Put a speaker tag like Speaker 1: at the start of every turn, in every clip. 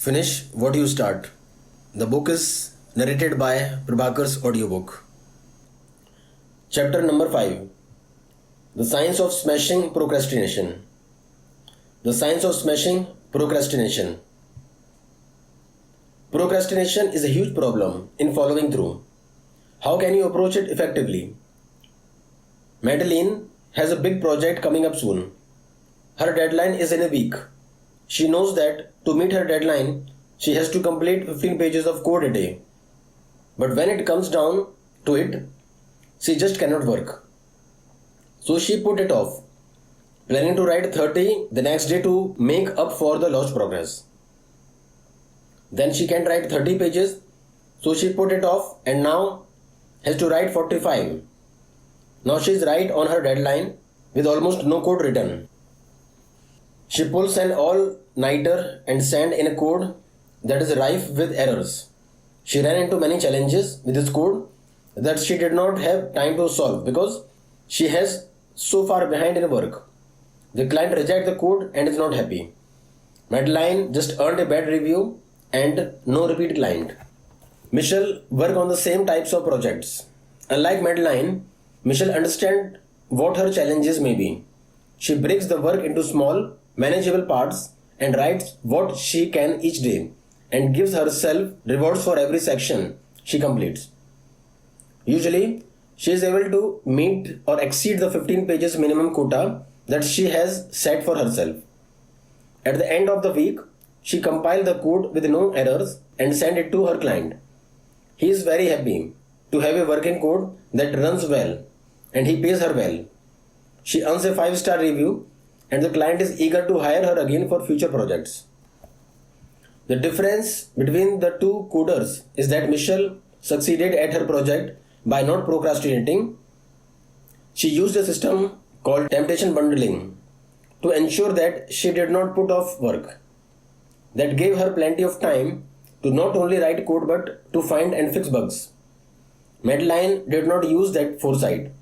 Speaker 1: Finish what you start. The book is narrated by Prabhakar's audiobook. Chapter number 5. The Science of Smashing Procrastination. The Science of Smashing Procrastination. Procrastination is a huge problem in following through. How can you approach it effectively? Madeline has a big project coming up soon. Her deadline is in a week. She knows that to meet her deadline, she has to complete 15 pages of code a day. But when it comes down to it, she just cannot work. So she put it off, planning to write 30 the next day to make up for the lost progress. Then she can write 30 pages, so she put it off and now has to write 45. Now she is right on her deadline with almost no code written. She pulls an all-nighter and sends in a code that is rife with errors. She ran into many challenges with this code that she did not have time to solve because she has so far behind in work. The client rejects the code and is not happy. Madeline just earned a bad review and no repeat client. Michelle work on the same types of projects. Unlike Madeline, Michelle understands what her challenges may be. She breaks the work into small, manageable parts and writes what she can each day and gives herself rewards for every section she completes. Usually, she is able to meet or exceed the 15 pages minimum quota that she has set for herself. At the end of the week, she compiles the code with no errors and sends it to her client. He is very happy to have a working code that runs well and he pays her well. She earns a 5-star review and the client is eager to hire her again for future projects. The difference between the two coders is that Michelle succeeded at her project by not procrastinating. She used a system called temptation bundling to ensure that she did not put off work. That gave her plenty of time to not only write code but to find and fix bugs. Madeline did not use that foresight,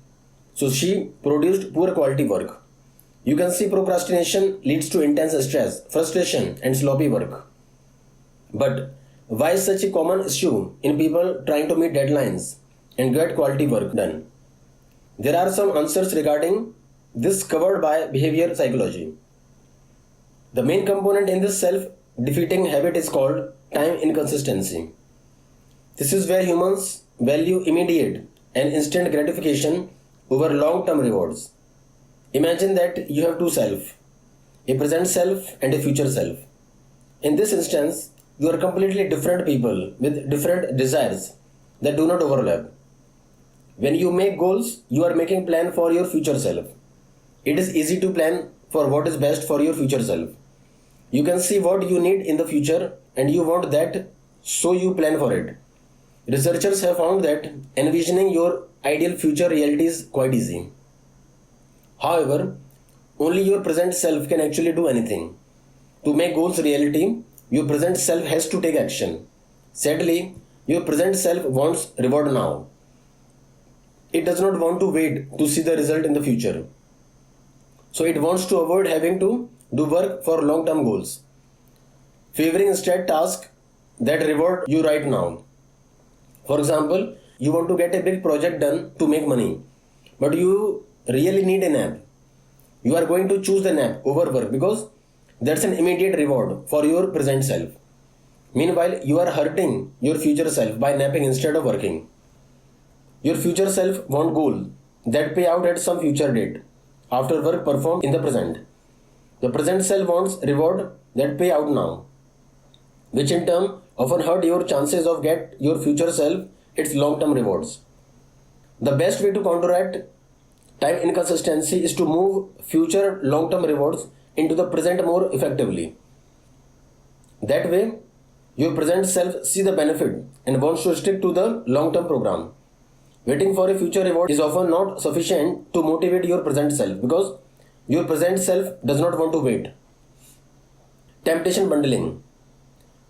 Speaker 1: so she produced poor quality work. You can see procrastination leads to intense stress, frustration, and sloppy work. But why is such a common issue in people trying to meet deadlines and get quality work done? There are some answers regarding this covered by behavior psychology. The main component in this self-defeating habit is called time inconsistency. This is where humans value immediate and instant gratification over long-term rewards. Imagine that you have two selves, a present self and a future self. In this instance, you are completely different people with different desires that do not overlap. When you make goals, you are making plan for your future self. It is easy to plan for what is best for your future self. You can see what you need in the future and you want that, so you plan for it. Researchers have found that envisioning your ideal future reality is quite easy. However, only your present self can actually do anything. To make goals reality, your present self has to take action. Sadly, your present self wants reward now. It does not want to wait to see the result in the future. So it wants to avoid having to do work for long-term goals, favoring instead tasks that reward you right now. For example, you want to get a big project done to make money, but you really need a nap. You are going to choose the nap over work because that's an immediate reward for your present self. Meanwhile, you are hurting your future self by napping instead of working. Your future self wants goals that pay out at some future date after work performed in the present. The present self wants reward that pay out now, which in turn often hurt your chances of get your future self its long-term rewards. The best way to counteract time inconsistency is to move future long-term rewards into the present more effectively. That way, your present self sees the benefit and wants to stick to the long-term program. Waiting for a future reward is often not sufficient to motivate your present self because your present self does not want to wait. Temptation bundling.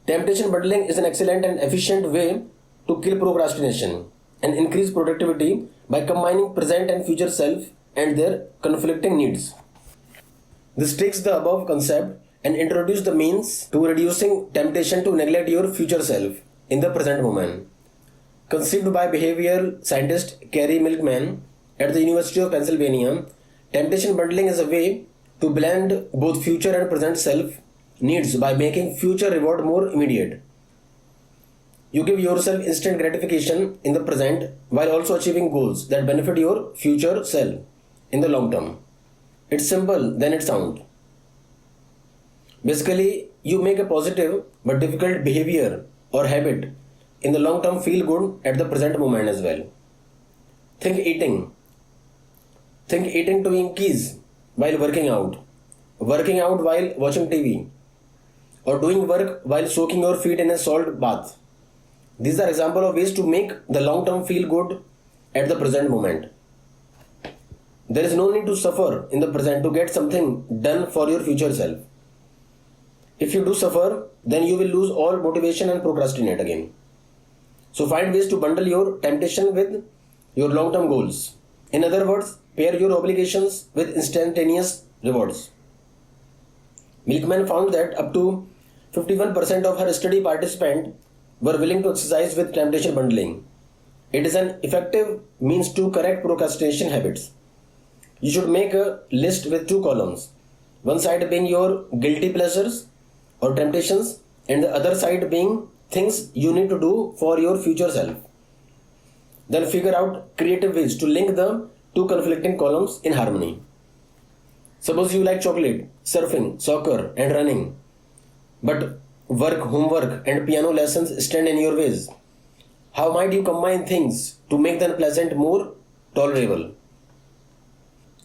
Speaker 1: Temptation bundling is an excellent and efficient way to kill procrastination and increase productivity by combining present and future self and their conflicting needs. This takes the above concept and introduce the means to reducing temptation to neglect your future self in the present moment. Conceived by behavioral scientist Carey Milkman at the University of Pennsylvania, temptation bundling is a way to blend both future and present self needs by making future reward more immediate. You give yourself instant gratification in the present while also achieving goals that benefit your future self in the long term. It's simple than it sounds. Basically, you make a positive but difficult behavior or habit in the long term feel good at the present moment as well. Think eating. Think eating Twinkies while working out while watching TV, or doing work while soaking your feet in a salt bath. These are examples of ways to make the long term feel good at the present moment. There is no need to suffer in the present to get something done for your future self. If you do suffer, then you will lose all motivation and procrastinate again. So find ways to bundle your temptation with your long term goals. In other words, pair your obligations with instantaneous rewards. Milkman found that up to 51% of her study participants were willing to exercise with temptation bundling. It is an effective means to correct procrastination habits. You should make a list with two columns, one side being your guilty pleasures or temptations, and the other side being things you need to do for your future self. Then figure out creative ways to link the two conflicting columns in harmony. Suppose you like chocolate, surfing, soccer, and running, but work, homework, and piano lessons stand in your ways. How might you combine things to make them pleasant more tolerable?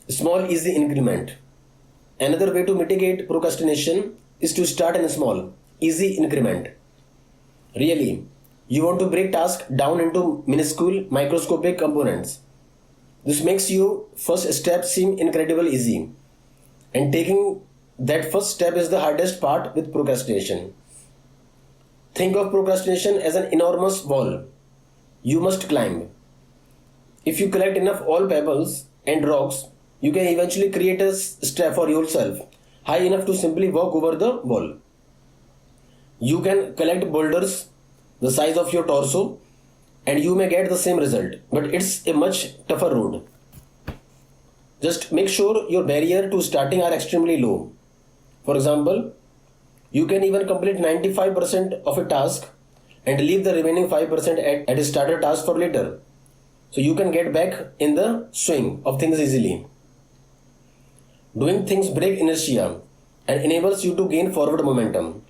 Speaker 1: Small, easy increment. Another way to mitigate procrastination is to start in a small, easy increment. Really, you want to break tasks down into minuscule, microscopic components. This makes your first step seem incredibly easy. And taking that first step is the hardest part with procrastination. Think of procrastination as an enormous wall you must climb. If you collect enough oil pebbles and rocks, you can eventually create a step for yourself high enough to simply walk over the wall. You can collect boulders the size of your torso and you may get the same result, but it's a much tougher road. Just make sure your barrier to starting are extremely low. For example, you can even complete 95% of a task and leave the remaining 5% at a starter task for later. So you can get back in the swing of things easily. Doing things break inertia and enables you to gain forward momentum.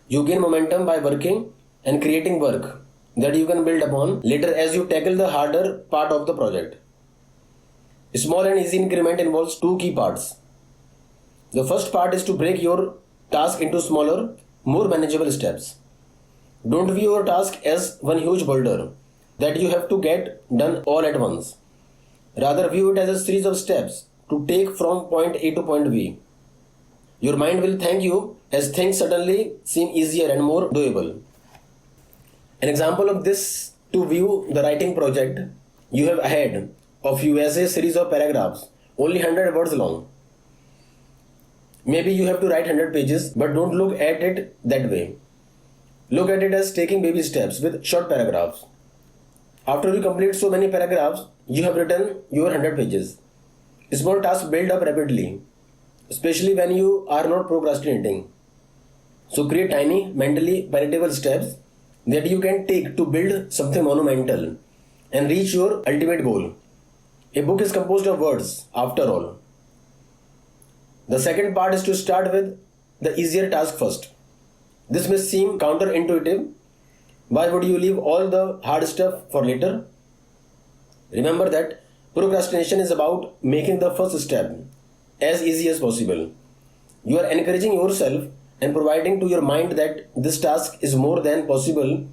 Speaker 1: You gain momentum by working and creating work that you can build upon later as you tackle the harder part of the project. A small and easy increment involves two key parts. The first part is to break your task into smaller, more manageable steps. Don't view your task as one huge boulder that you have to get done all at once. Rather, view it as a series of steps to take from point A to point B. Your mind will thank you as things suddenly seem easier and more doable. An example of this to view the writing project you have ahead of you as a series of paragraphs, only 100 words long. Maybe you have to write 100 pages, but don't look at it that way. Look at it as taking baby steps with short paragraphs. After you complete so many paragraphs, you have written your 100 pages. Small tasks build up rapidly, especially when you are not procrastinating. So create tiny, mentally palatable steps that you can take to build something monumental and reach your ultimate goal. A book is composed of words, after all. The second part is to start with the easier task first. This may seem counterintuitive. Why would you leave all the hard stuff for later? Remember that procrastination is about making the first step as easy as possible. You are encouraging yourself and providing to your mind that this task is more than possible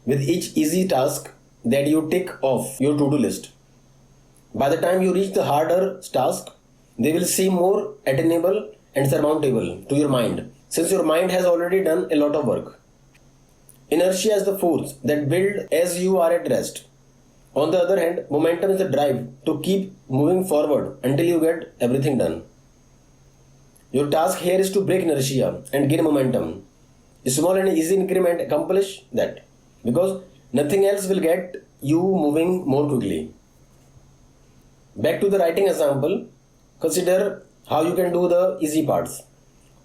Speaker 1: with each easy task that you tick off your to-do list. By the time you reach the harder task, they will seem more attainable and surmountable to your mind, since your mind has already done a lot of work. Inertia is the force that builds as you are at rest. On the other hand, momentum is the drive to keep moving forward until you get everything done. Your task here is to break inertia and gain momentum. Small and easy increment accomplish that because nothing else will get you moving more quickly. Back to the writing example, consider how you can do the easy parts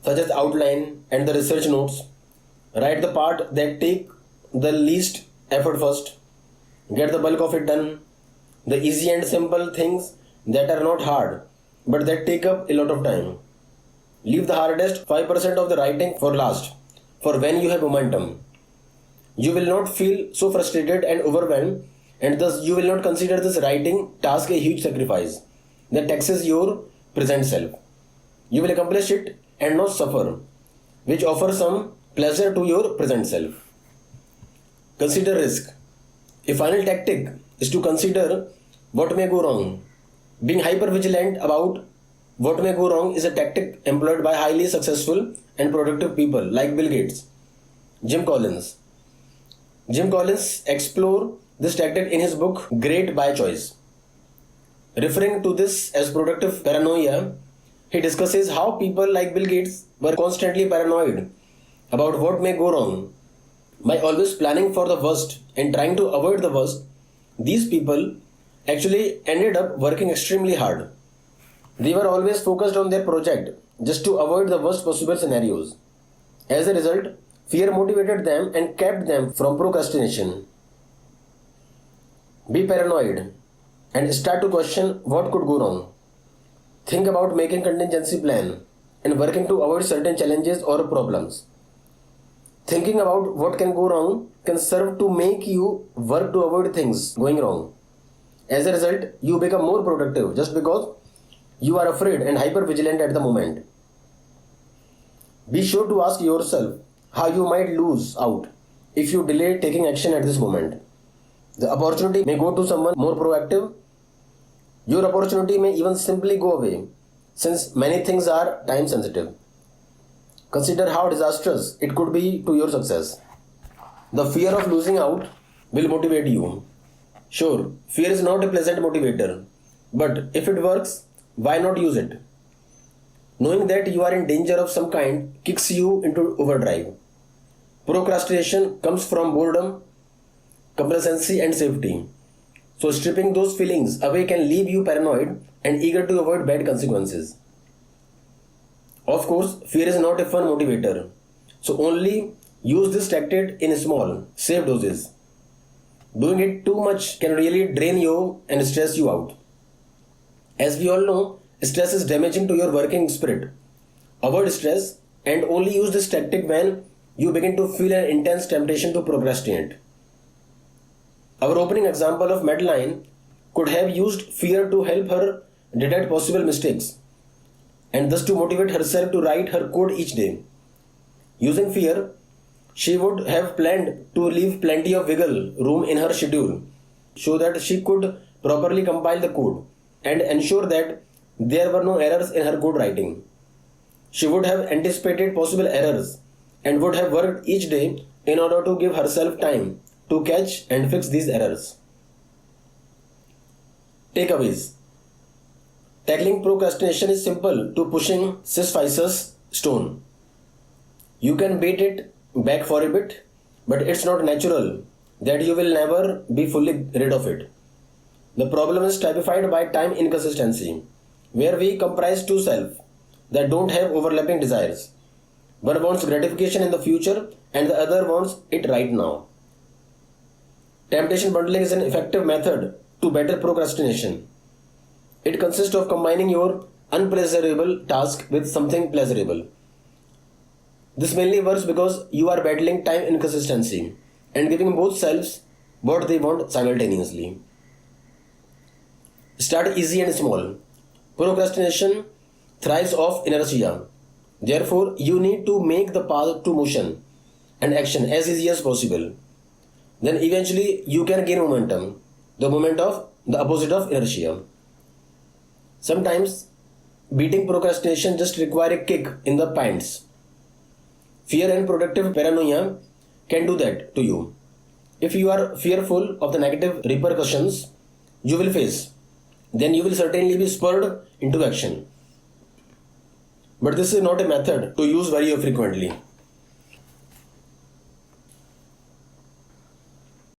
Speaker 1: such as outline and the research notes. Write the part that take the least effort first. Get the bulk of it done. The easy and simple things that are not hard but that take up a lot of time. Leave the hardest 5% of the writing for last, for when you have momentum. You will not feel so frustrated and overwhelmed, and thus you will not consider this writing task a huge sacrifice that taxes your present self. You will accomplish it and not suffer, which offers some pleasure to your present self. Consider risk. A final tactic is to consider what may go wrong. Being hyper vigilant about what may go wrong is a tactic employed by highly successful and productive people like Bill Gates, Jim Collins. Jim Collins explored this tactic in his book Great by Choice. Referring to this as productive paranoia, he discusses how people like Bill Gates were constantly paranoid about what may go wrong. By always planning for the worst and trying to avoid the worst, these people actually ended up working extremely hard. They were always focused on their project just to avoid the worst possible scenarios. As a result, fear motivated them and kept them from procrastination. Be paranoid and start to question what could go wrong. Think about making contingency plan and working to avoid certain challenges or problems. Thinking about what can go wrong can serve to make you work to avoid things going wrong. As a result, you become more productive just because you are afraid and hyper vigilant at the moment. Be sure to ask yourself how you might lose out if you delay taking action at this moment. The opportunity may go to someone more proactive. Your opportunity may even simply go away since many things are time sensitive. Consider how disastrous it could be to your success. The fear of losing out will motivate you. Sure, fear is not a pleasant motivator, but if it works, why not use it? Knowing that you are in danger of some kind kicks you into overdrive. Procrastination comes from boredom, complacency, and safety. So, stripping those feelings away can leave you paranoid and eager to avoid bad consequences. Of course, fear is not a fun motivator, so only use this tactic in small, safe doses. Doing it too much can really drain you and stress you out. As we all know, stress is damaging to your working spirit. Avoid stress and only use this tactic when you begin to feel an intense temptation to procrastinate. Our opening example of Madeline could have used fear to help her detect possible mistakes and thus to motivate herself to write her code each day. Using fear, she would have planned to leave plenty of wiggle room in her schedule so that she could properly compile the code and ensure that there were no errors in her code writing. She would have anticipated possible errors and would have worked each day in order to give herself time to catch and fix these errors. Takeaways. Tackling procrastination is simple to pushing Sisyphus' stone. You can beat it back for a bit, but it's not natural that you will never be fully rid of it. The problem is typified by time inconsistency, where we comprise two selves that don't have overlapping desires. One wants gratification in the future and the other wants it right now. Temptation bundling is an effective method to battle procrastination. It consists of combining your unpleasurable task with something pleasurable. This mainly works because you are battling time inconsistency and giving both selves what they want simultaneously. Start easy and small. Procrastination thrives off inertia. Therefore, you need to make the path to motion and action as easy as possible. Then eventually you can gain momentum, the opposite of inertia. Sometimes beating procrastination just requires a kick in the pants. Fear and productive paranoia can do that to you. If you are fearful of the negative repercussions you will face, then you will certainly be spurred into action. But this is not a method to use very frequently.